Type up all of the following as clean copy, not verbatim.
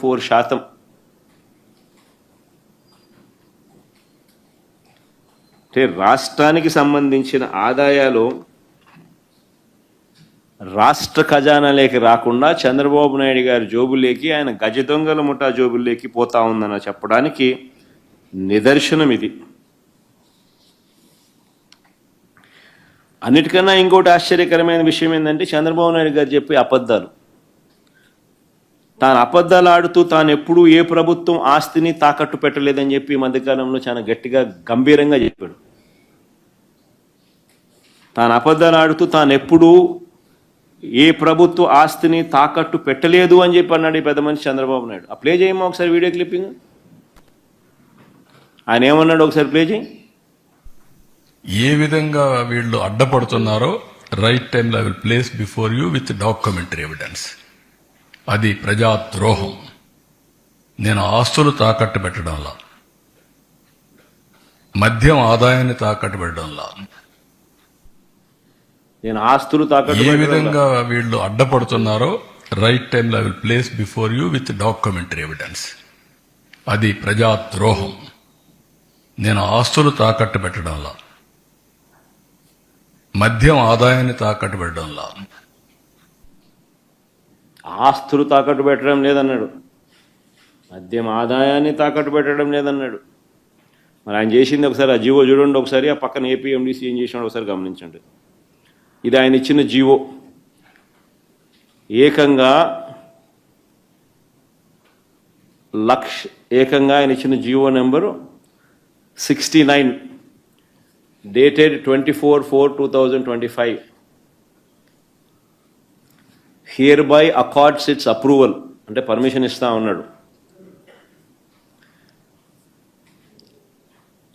4% అంటే రాష్ట్రానికి సంబంధించిన ఆదాయాలు రాష్ట్ర ఖజానాలోకి రాకుండా చంద్రబాబు నాయుడు గారి జోబుల్లోకి ఆయన గజ దొంగల ముఠా జోబుల్లోకి పోతా ఉందని చెప్పడానికి నిదర్శనం ఇది. అన్నిటికన్నా ఇంకోటి ఆశ్చర్యకరమైన విషయం ఏంటంటే చంద్రబాబు నాయుడు గారు చెప్పే అబద్ధాలు. తాను అబద్ధాలు ఆడుతూ తాను ఎప్పుడూ ఏ ప్రభుత్వం ఆస్తిని తాకట్టు పెట్టలేదని చెప్పి ఈ మధ్యకాలంలో చాలా గట్టిగా గంభీరంగా చెప్పాడు. తాను అబద్ధాలు ఆడుతూ తాను ఎప్పుడూ ఏ ప్రభుత్వ ఆస్తిని తాకట్టు పెట్టలేదు అని చెప్పి అన్నాడు ఈ పెద్ద మనిషి చంద్రబాబు నాయుడు. ఆ ప్లే చేయమా ఒకసారి వీడియో క్లిప్పింగ్. ఆయన ఏమన్నాడు ఒకసారి ప్లే చేయి. ఏ విధంగా వీళ్ళు అడ్డపడుతున్నారో రైట్ టైంలో I will place before you with documentary evidence. అది ప్రజాద్రోహం. నేను ఆస్తులు తాకట్టు పెట్టడంలా, మద్యం ఆదాయాన్ని తాకట్టు పెట్టడంలా, నేను ఆస్తులు తాకట్టు ఏ విధంగా వీళ్ళు అడ్డపడుతున్నారో రైట్ టైంలో I will place before you with documentary evidence. అది ప్రజాద్రోహం. నేను ఆస్తులు తాకట్టు పెట్టడంలా, మద్యం ఆదాయాన్ని తాకట్టు పెట్టడంలా. ఆస్తులు తాకట్టు పెట్టడం లేదన్నాడు, మద్యం ఆదాయాన్ని తాకట్టు పెట్టడం లేదన్నాడు. మరి ఆయన చేసింది ఒకసారి ఆ జీవో చూడండి ఒకసారి. ఆ పక్కన ఏపీఎండీసీ ఏం చేసినాడు ఒకసారి గమనించండి. ఇది ఆయన ఇచ్చిన జీవో. ఏకంగా ఆయన ఇచ్చిన GO number 69 dated 24/4/2025. Here by Accords it's approval అంటే పర్మిషన్ ఇస్తా ఉన్నాడు.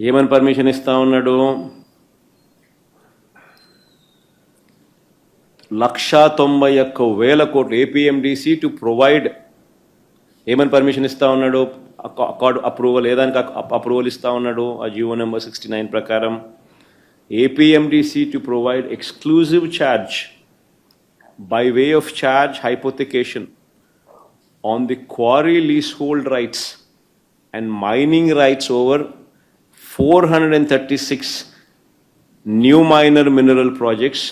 ఏమని పర్మిషన్ ఇస్తా ఉన్నాడు? 191,000 కోట్లు ఏపీఎండీసీ టు ప్రొవైడ్. ఏమని పర్మిషన్ ఇస్తా ఉన్నాడు? Accord approval. ఏదానికి అప్రూవల్ ఇస్తా ఉన్నాడు? ఆ జీవో నెంబర్ 69 ప్రకారం APMDC to provide exclusive charge by way of charge hypothecation on the quarry leasehold rights and mining rights over 436 new minor mineral projects